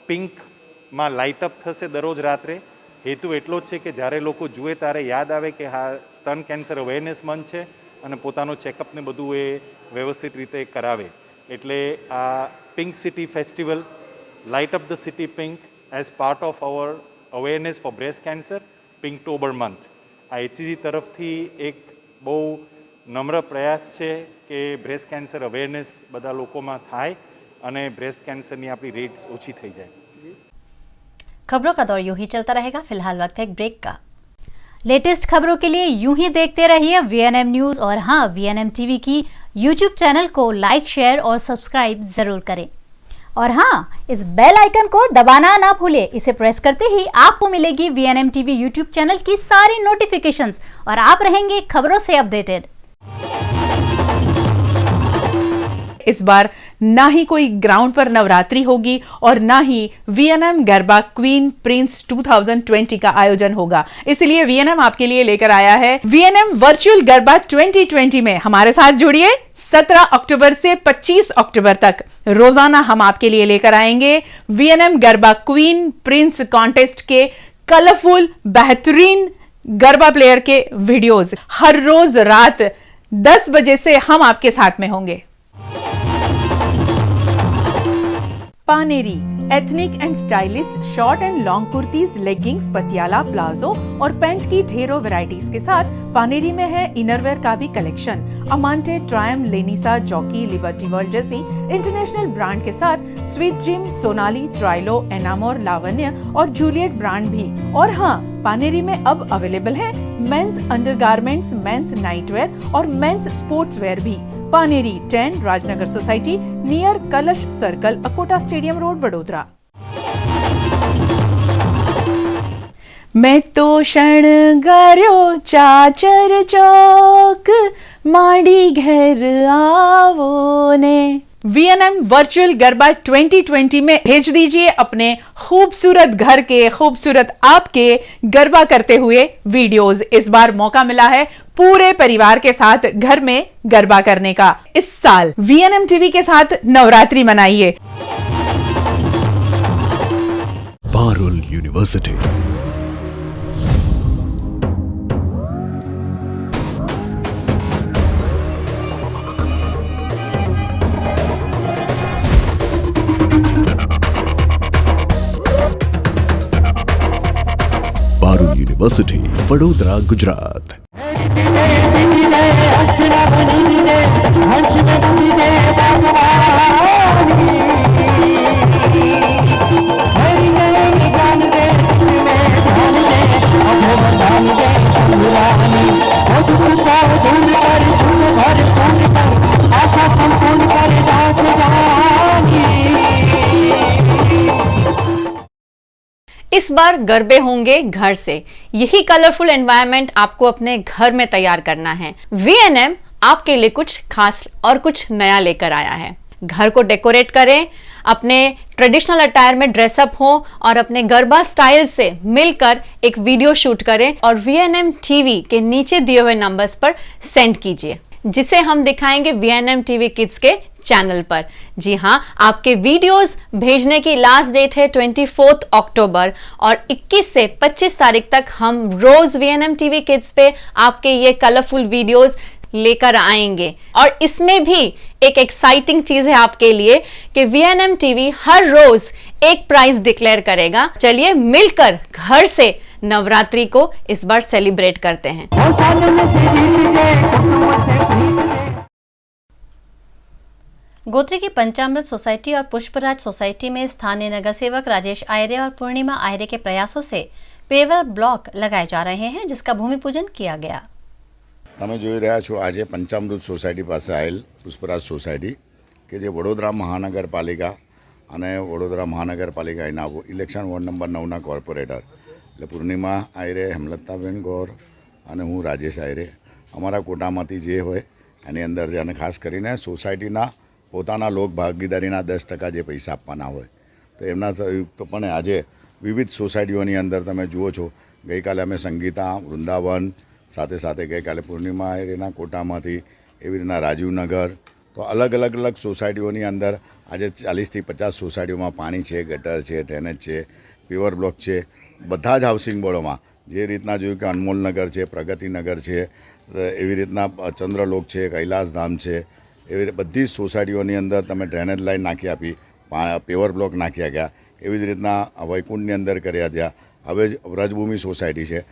પિંકમાં લાઇટઅપ થશે દરરોજ રાત્રે। હેતુ એટલો જ છે કે જ્યારે લોકો જુએ ત્યારે યાદ આવે કે હા સ્તન કેન્સર અવેરનેસ મંથ છે અને પોતાનો ચેકઅપને બધું એ વ્યવસ્થિત રીતે કરાવે। એટલે આ pink city festival, light up the city pink as part of our awareness for breast cancer Pinktober month, આ એચસીજી તરફથી એક બહુ નમ્ર પ્રયાસ છે કે બ્રેસ્ટ કેન્સર અવેરનેસ બધા લોકોમાં થાય અને ब्रेस्ट कैंसर ની આપણી રેટ્સ ઓછી થઈ જાય। खबरों का दौर यूं ही चलता रहेगा। फिलहाल वक्त है एक ब्रेक का। लेटेस्ट खबरों के लिए यूं ही देखते रहिए वीएनएम न्यूज और हाँ, वीएनएम टीवी की यूट्यूब चैनल को लाइक, शेयर और सब्सक्राइब जरूर करें। और हाँ, इस बेल आइकन को दबाना ना भूले। इसे प्रेस करते ही आपको मिलेगी वीएनएम टीवी यूट्यूब चैनल की सारी नोटिफिकेशंस और आप रहेंगे खबरों से अपडेटेड। इस बार ना ही कोई ग्राउंड पर नवरात्रि होगी और ना ही वीएनएम गरबा क्वीन प्रिंस 2020 का आयोजन होगा। इसलिए वीएनएम आपके लिए लेकर आया है वीएनएम वर्चुअल गरबा 2020 में। हमारे साथ जुड़िए। 17 अक्टूबर से 25 अक्टूबर तक रोजाना हम आपके लिए लेकर आएंगे VNM garba queen Prince contest के कलरफुल बेहतरीन गरबा प्लेयर के वीडियोस। हर रोज रात 10 बजे से हम आपके साथ में होंगे। Paneri ethnic and stylist short and long kurtis, leggings, Patiala, palazzo और पैंट की ढेरों वैरायटीज के साथ पानेरी में है इनरवेयर का भी कलेक्शन। अमांटे, ट्रायम, लेनिसा, जॉकी, लिबर्टी वर्ल्ड जैसी इंटरनेशनल ब्रांड के साथ स्वीट ड्रीम, सोनाली, ट्राइलो, एनामोर, लावण्य और जूलियट ब्रांड भी। और हाँ, पानेरी में अब अवेलेबल है मेंस अंडरगारमेंट्स, मेंस नाइटवेयर और मेंस स्पोर्ट्स वेयर भी। पानेरी 10 राजनगर सोसाइटी नियर कलश circle, Akota stadium road, Vadodara. मैं तो शणगार्यो चाचर चौक, माड़ी घर आवो ने। वीएनएम वर्चुअल गरबा 2020 में भेज दीजिए अपने खूबसूरत घर के, खूबसूरत आपके गरबा करते हुए वीडियोस। इस बार मौका मिला है पूरे परिवार के साथ घर में गरबा करने का। इस साल वीएनएम टीवी के साथ नवरात्रि मनाइए। Parul university Parul university, Vadodara, Gujarat. इस बार गरबे होंगे घर से। यही कलरफुल एनवायरनमेंट आपको अपने घर में तैयार करना है। वीएनएम आपके लिए कुछ खास और कुछ नया लेकर आया है। घर को डेकोरेट करें, अपने ट्रेडिशनल अटायर में ड्रेसअप हो और अपने गरबा स्टाइल से मिलकर एक वीडियो शूट करें और VNM TV के नीचे दिए हुए नंबर्स पर सेंड कीजिए, जिसे हम दिखाएंगे VNM TV किड्स के चैनल पर। जी हाँ, आपके वीडियोस भेजने की लास्ट डेट है 24 अक्टूबर और 21 से 25 तारीख तक हम रोज VNM TV किड्स पे आपके ये कलरफुल वीडियोस लेकर आएंगे। और इसमें भी एक एक्साइटिंग चीज है आपके लिए कि VNM TV हर रोज एक प्राइज डिक्लेयर करेगा। चलिए मिलकर घर से नवरात्रि को इस बार सेलिब्रेट करते हैं। गोत्री की पंचामृत सोसाइटी और पुष्पराज सोसाइटी में स्थानीय नगर सेवक राजेश आयरे और पूर्णिमा आयरे के प्रयासों से पेवर ब्लॉक लगाए जा रहे हैं, जिसका भूमि पूजन किया गया। તમે જોઈ રહ્યા છો આજે પંચામૃત સોસાયટી પાસે આવેલ પુષ્પરાજ સોસાયટી કે જે વડોદરા મહાનગરપાલિકા અને વડોદરા મહાનગરપાલિકા એના ઇલેક્શન વોર્ડ નંબર 9ના કોર્પોરેટર એટલે પૂર્ણિમા આયરે, હેમલતાબેન ગૌર અને હું રાજેશ આયરે અમારા કોટામાંથી જે હોય એની અંદર અને ખાસ કરીને સોસાયટીના પોતાના લોક ભાગીદારીના 10% જે પૈસા આપવાના હોય તો એમના સંયુક્તપણે આજે વિવિધ સોસાયટીઓની અંદર તમે જુઓ છો, ગઈકાલે અમે સંગીતા, વૃંદાવન, સાથે સાથે ગઈકાલે પૂર્ણિમા એરિયાના કોટામાંથી એવી રીતના રાજીવનગર, તો અલગ અલગ સોસાયટીઓની અંદર આજે 40થી 50 સોસાયટીઓમાં પાણી છે, ગટર છે, ડ્રેનેજ છે, પેવર બ્લોક છે। બધા જ હાઉસિંગ બોર્ડોમાં જે રીતના જોયું કે અનમોલનગર છે, પ્રગતિનગર છે, એવી રીતના ચંદ્રલોક છે, કૈલાસધામ છે, એવી બધી જ સોસાયટીઓની અંદર તમે ડ્રેનેજ લાઇન નાખી આપી, પેવર બ્લોક નાખ્યા ગયા। એવી જ રીતના વૈકુંઠની અંદર કર્યા ત્યાં। હવે વ્રજભૂમિ સોસાયટી છે,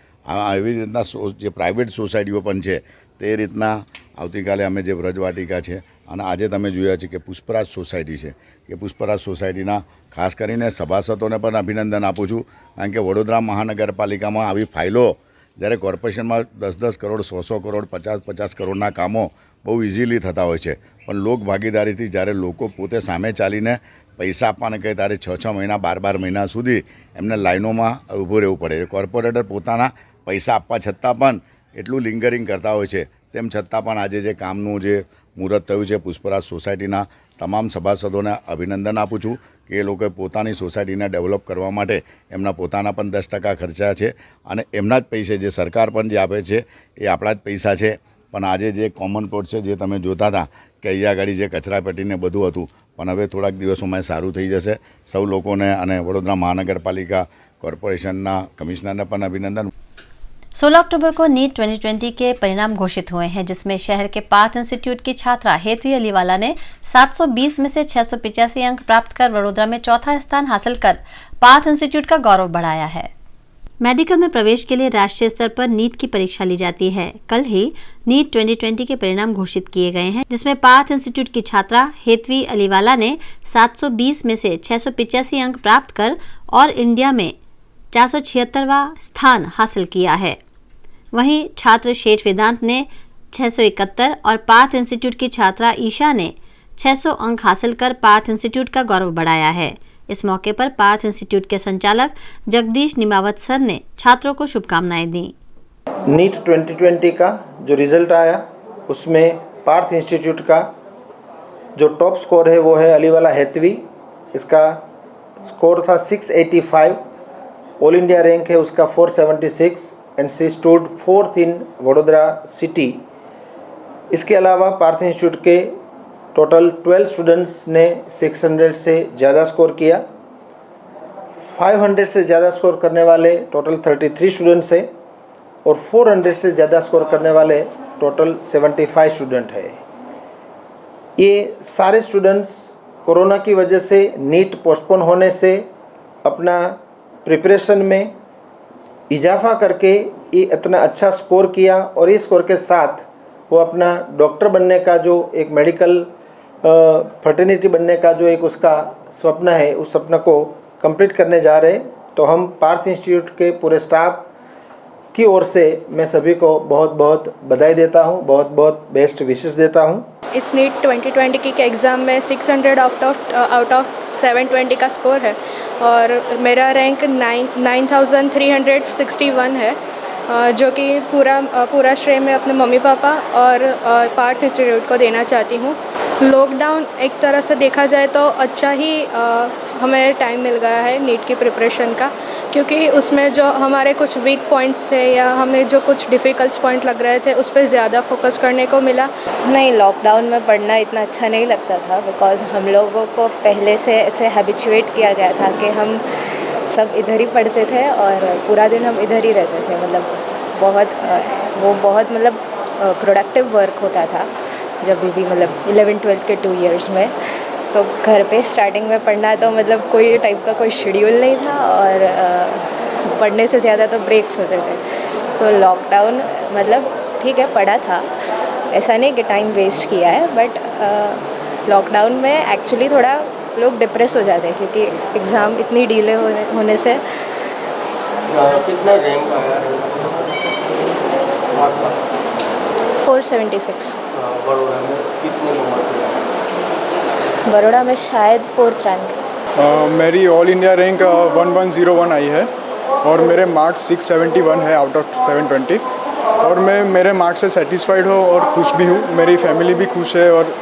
એવી રીતના જે પ્રાઇવેટ સોસાયટીઓ પણ છે તે રીતના આવતીકાલે અમે જે વ્રજવાટિકા છે અને આજે તમે જોયા છે કે પુષ્પરાજ સોસાયટી છે કે પુષ્પરાજ સોસાયટીના ખાસ કરીને સભાસદોને પણ અભિનંદન આપું છું, કારણ કે વડોદરા મહાનગરપાલિકામાં આવી ફાઇલો જ્યારે કોર્પોરેશનમાં 10-10 કરોડ, 100-100 કરોડ, 50-50 કરોડના કામો બહુ ઇઝીલી થતા હોય છે, પણ લોક ભાગીદારીથી જ્યારે લોકો પોતે સામે ચાલીને પૈસા આપવાને કહે ત્યારે 6-6 મહિના, 12-12 મહિના સુધી એમને લાઇનોમાં ઊભું રહેવું પડે છે। કોર્પોરેટર પોતાના પૈસા આપવા છતાં પણ એટલું લિંગરિંગ કરતા હોય છે, તેમ છતાં પણ આજે જે કામનું જે મુહૂર્ત થયું છે પુષ્પરાજ સોસાયટીના તમામ સભાસદોને અભિનંદન આપું છું કે એ લોકોએ પોતાની સોસાયટીને ડેવલપ કરવા માટે એમના પોતાના પણ 10% ખર્ચા છે અને એમના જ પૈસે જે સરકાર પણ જે આપે છે એ આપણા જ પૈસા છે। પણ આજે જે કોમન પ્લોટ છે જે તમે જોતા હતા કે અહીંયા આગળ જે કચરાપેટીને બધું હતું, પણ હવે થોડાક દિવસોમાં સારું થઈ જશે। સૌ લોકોને અને વડોદરા મહાનગરપાલિકા કોર્પોરેશનના કમિશનરને પણ અભિનંદન। 16 अक्टूबर को नीट 2020 के परिणाम घोषित हुए हैं, जिसमें शहर के पार्थ इंस्टीट्यूट की छात्रा हेतवी अलीवाला ने 720 में से 685 अंक प्राप्त कर वडोदरा में चौथा स्थान हासिल कर पार्थ इंस्टीट्यूट का गौरव बढ़ाया है। मेडिकल में प्रवेश के लिए राष्ट्रीय स्तर पर नीट की परीक्षा ली जाती है। कल ही नीट 2020 के परिणाम घोषित किए गए हैं, जिसमें पार्थ इंस्टीट्यूट की छात्रा हेतवी अलीवाला ने 720 में से 685 अंक प्राप्त कर और इंडिया में 476वां स्थान हासिल किया है। वहीं छात्र शेष वेदांत ने 671 और पार्थ इंस्टीट्यूट की छात्रा ईशा ने 600 अंक हासिल कर पार्थ इंस्टीट्यूट का गौरव बढ़ाया है। इस मौके पर पार्थ इंस्टीट्यूट के संचालक जगदीश निमावत सर ने छात्रों को शुभकामनाएं दी। नीट 2020 का जो रिजल्ट आया उसमें पार्थ इंस्टीट्यूट का जो टॉप स्कोर है वो है अलीवाला हेतवी। इसका स्कोर था 685, ऑल इंडिया रैंक है उसका 476 and she stood 4th in Vadodara city. इसके अलावा पार्थ इंस्टीट्यूट के टोटल 12 स्टूडेंट्स ने 600 से ज़्यादा स्कोर किया। 500 से ज़्यादा स्कोर करने वाले टोटल 33 स्टूडेंट्स हैं और 400 से ज़्यादा स्कोर करने वाले टोटल 75 स्टूडेंट है। ये सारे स्टूडेंट्स कोरोना की वजह से नीट पोस्टपोन होने से अपना प्रिपरेशन में इजाफा करके ये इतना अच्छा स्कोर किया और इस स्कोर के साथ वो अपना डॉक्टर बनने का जो एक मेडिकल फर्टिनिटी बनने का जो एक उसका स्वप्न है उस सपने को कंप्लीट करने जा रहे। तो हम पार्थ इंस्टीट्यूट के पूरे स्टाफ की ओर से मैं सभी को बहुत बहुत बधाई देता हूँ, बहुत बहुत बेस्ट विशेस देता हूँ। इस नीट 2020 की एग्ज़ाम में 600 आउट ऑफ 720 का स्कोर है और मेरा रैंक 9361 है, जो कि पूरा श्रेय मैं अपने मम्मी पापा और पार्थ इंस्टीट्यूट को देना चाहती हूँ। लॉकडाउन एक तरह से देखा जाए तो अच्छा ही हमें टाइम मिल गया है नीट की प्रिपरेशन का, क्योंकि उसमें जो हमारे कुछ वीक पॉइंट्स थे या हमें जो कुछ डिफ़िकल्ट पॉइंट लग रहे थे उस पर ज़्यादा फोकस करने को मिला। नहीं, लॉकडाउन में पढ़ना इतना अच्छा नहीं लगता था, बिकॉज़ हम लोगों को पहले से ऐसे हैबिचुएट किया गया था कि हम सब इधर ही पढ़ते थे और पूरा दिन हम इधर ही रहते थे। मतलब बहुत मतलब प्रोडक्टिव वर्क होता था जब भी मतलब 11-12 के 2 इयर्स में। तो घर पे स्टार्टिंग में पढ़ना तो मतलब कोई टाइप का कोई शेड्यूल नहीं था और पढ़ने से ज़्यादा तो ब्रेक्स होते थे। सो लॉकडाउन मतलब ठीक है पढ़ा था, ऐसा नहीं कि टाइम वेस्ट किया है, बट लॉकडाउन में एक्चुअली थोड़ा लोग डिप्रेस हो जाते हैं क्योंकि एग्ज़ाम इतनी डिले होने से। कितना रैंक आया है? 476। बड़ोड़ा में कितने नंबर? बड़ोड़ा में शायद 4th रैंक। मेरी ऑल इंडिया रैंक 1101 आई है और मेरे मार्क्स 671 है आउट ऑफ 720 और मैं मेरे मार्क्स से सेटिस्फाइड हूँ और खुश भी हूँ। मेरी फैमिली भी खुश है और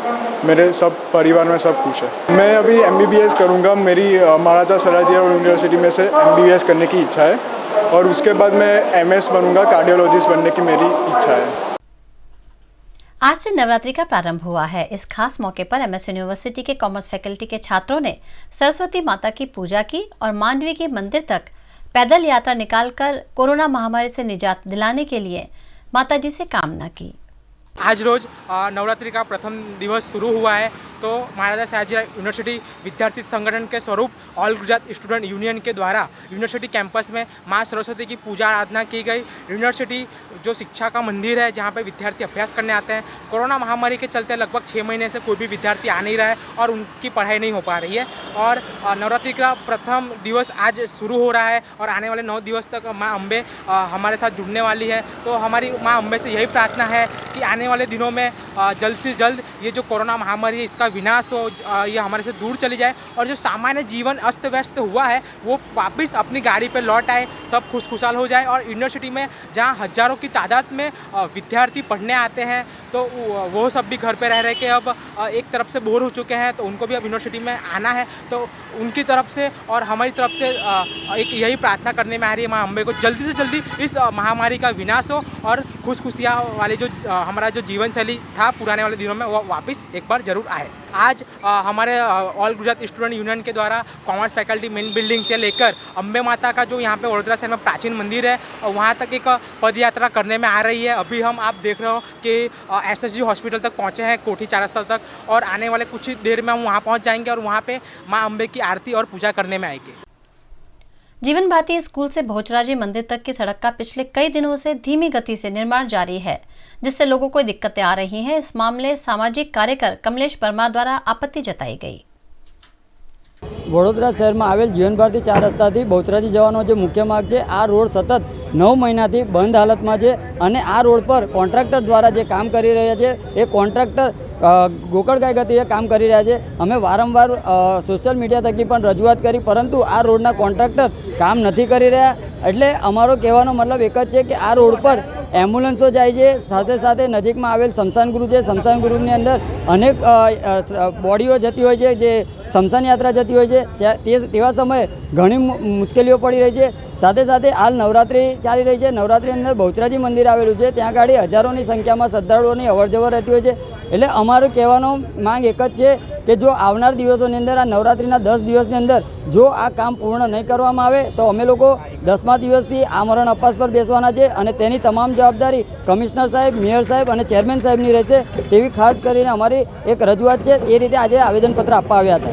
मेरे सब परिवार में सब खुश है। मैं अभी MBBS करूँगा। मेरी महाराजा सयाजीराव यूनिवर्सिटी में से MBBS करने की इच्छा है और उसके बाद मैं MS बनूँगा, कार्डियोलॉजिस्ट बनने की मेरी इच्छा है। आज से नवरात्रि का प्रारंभ हुआ है। इस खास मौके पर MS यूनिवर्सिटी के कॉमर्स फैकल्टी के छात्रों ने सरस्वती माता की पूजा की और मांडवी के मंदिर तक पैदल यात्रा निकालकर कोरोना महामारी से निजात दिलाने के लिए माताजी से कामना की। आज रोज नवरात्रि का प्रथम दिवस शुरू हुआ है, तो महाराजा सयाजीराव यूनिवर्सिटी विद्यार्थी संगठन के स्वरूप ऑल गुजरात स्टूडेंट यूनियन के द्वारा यूनिवर्सिटी कैंपस में माँ सरस्वती की पूजा आराधना की गई। यूनिवर्सिटी जो शिक्षा का मंदिर है जहाँ पे विद्यार्थी अभ्यास करने आते हैं, कोरोना महामारी के चलते लगभग 6 महीने से कोई भी विद्यार्थी आ नहीं रहा है और उनकी पढ़ाई नहीं हो पा रही है। और नवरात्रि का प्रथम दिवस आज शुरू हो रहा है और आने वाले 9 दिवस तक माँ अम्बे हमारे साथ जुड़ने वाली है। तो हमारी माँ अम्बे से यही प्रार्थना है कि आने वाले दिनों में जल्द से जल्द ये जो कोरोना महामारी है इसका विनाश हो, ये हमारे से दूर चली जाए और जो सामान्य जीवन अस्त व्यस्त हुआ है वो वापस अपनी गाड़ी पे लौट आए, सब खुशखुशाल हो जाए। और यूनिवर्सिटी में जहाँ हज़ारों की तादाद में विद्यार्थी पढ़ने आते हैं तो वो सब भी घर पे रह रहे के अब एक तरफ से बोर हो चुके हैं, तो उनको भी अब यूनिवर्सिटी में आना है। तो उनकी तरफ से और हमारी तरफ से एक यही प्रार्थना करने में आ रही है माँ अम्बे को जल्दी से जल्दी इस महामारी का विनाश हो और खुशखुशियाँ वाले जो हमारा जो जीवन शैली था पुराने वाले दिनों में वो वापस एक बार जरूर आए। आज हमारे ऑल गुजरात स्टूडेंट यूनियन के द्वारा कॉमर्स फैकल्टी मेन बिल्डिंग से लेकर अम्बे माता का जो यहाँ पे वडोदरा शहर में प्राचीन मंदिर है वहाँ तक एक पद यात्रा करने में आ रही है। अभी हम आप देख रहे हो कि SSG हॉस्पिटल तक पहुँचे हैं, कोठी 4 रस्ता तक, और आने वाले कुछ ही देर में हम वहाँ पहुँच जाएंगे और वहाँ पे माँ अम्बे की आरती और पूजा करने में आएंगे। जीवन भारती स्कूल से बहुचराजी मंदिर तक की सड़क का पिछले कई दिनों से धीमी गति से निर्माण जारी है, जिससे लोगों को दिक्कतें आ रही हैं। इस मामले सामाजिक कार्यकर कमलेश परमार द्वारा आपत्ति जताई गई। વડોદરા શહેરમાં આવેલ જીવન ભારતી 4 રસ્તાથી બહુચરાજી જવાનો જે મુખ્ય માર્ગ છે આ રોડ સતત 9 મહિનાથી બંધ હાલતમાં છે અને આ રોડ પર કોન્ટ્રાક્ટર દ્વારા જે કામ કરી રહ્યા છે એ કોન્ટ્રાક્ટર ગોકળગાય ગતિએ કામ કરી રહ્યા છે। અમે વારંવાર સોશિયલ મીડિયા થકી પણ રજૂઆત કરી, પરંતુ આ રોડના કોન્ટ્રાક્ટર કામ નથી કરી રહ્યા। એટલે અમારો કહેવાનો મતલબ એક જ છે કે આ રોડ પર એમ્બ્યુલન્સો જાય છે, સાથે સાથે નજીકમાં આવેલ સ્મશાન ગૃહ છે, સ્મશાન ગૃહની અંદર અનેક બોડીઓ જતી હોય છે, જે સ્મશાન યાત્રા જતી હોય છે, તેવા સમયે ઘણી મુશ્કેલીઓ પડી રહી છે। સાથે સાથે હાલ નવરાત્રિ ચાલી રહી છે, નવરાત્રિ અંદર બહુચરાજી મંદિર આવેલું છે, ત્યાં ગાડી હજારોની સંખ્યામાં શ્રદ્ધાળુઓની અવરજવર રહેતી હોય છે। એટલે અમારો કહેવાનો માંગ એક જ છે કે જો આવનાર દિવસોની અંદર આ નવરાત્રિના 10 દિવસની અંદર જો આ કામ પૂર્ણ નહીં કરવામાં આવે તો અમે લોકો 10મા દિવસથી આમરણ અપાસ પર બેસવાના છે અને તેની તમામ જવાબદારી કમિશનર સાહેબ, મેયર સાહેબ અને ચેરમેન સાહેબની રહેશે, તેવી ખાસ કરીને અમારી એક રજૂઆત છે। એ રીતે આજે આવેદનપત્ર આપવા આવ્યા હતા।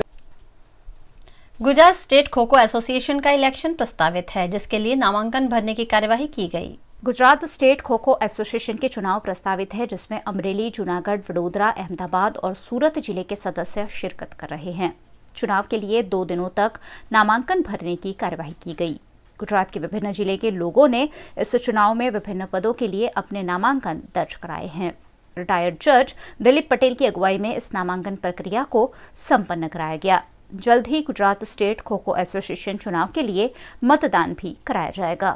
गुजरात स्टेट खो खो एसोसिएशन का इलेक्शन प्रस्तावित है, जिसके लिए नामांकन भरने की कार्यवाही की गई। गुजरात स्टेट खो खो एसोसिएशन के चुनाव प्रस्तावित है, जिसमें अमरेली, जूनागढ़, वडोदरा, अहमदाबाद और सूरत जिले के सदस्य शिरकत कर रहे हैं। चुनाव के लिए 2 दिनों तक नामांकन भरने की कार्यवाही की गई। गुजरात के विभिन्न जिले के लोगों ने इस चुनाव में विभिन्न पदों के लिए अपने नामांकन दर्ज कराए हैं। रिटायर्ड जज दिलीप पटेल की अगुवाई में इस नामांकन प्रक्रिया को संपन्न कराया गया। जल्द ही गुजरात स्टेट खो खो एसोसिएशन चुनाव के लिए मतदान भी कराया जाएगा।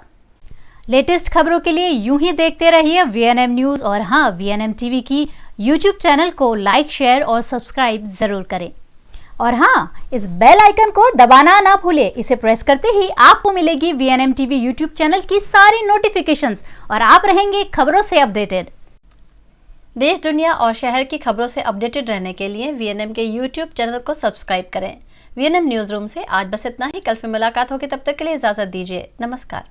लेटेस्ट खबरों के लिए यूं ही देखते रहिए VNM न्यूज, और हाँ, VNM टीवी की YouTube चैनल को लाइक, शेयर और सब्सक्राइब जरूर करें। और हाँ, इस बेल आइकन को दबाना ना भूले। इसे प्रेस करते ही आपको मिलेगी VNM TV यूट्यूब चैनल की सारी नोटिफिकेशंस और आप रहेंगे खबरों से अपडेटेड। देश दुनिया और शहर की खबरों से अपडेटेड रहने के लिए VNM के यूट्यूब चैनल को सब्सक्राइब करें। VNM न्यूज़ रूम से आज बस इतना ही। कल फिर मुलाकात होगी, तब तक के लिए इजाज़त दीजिए। नमस्कार।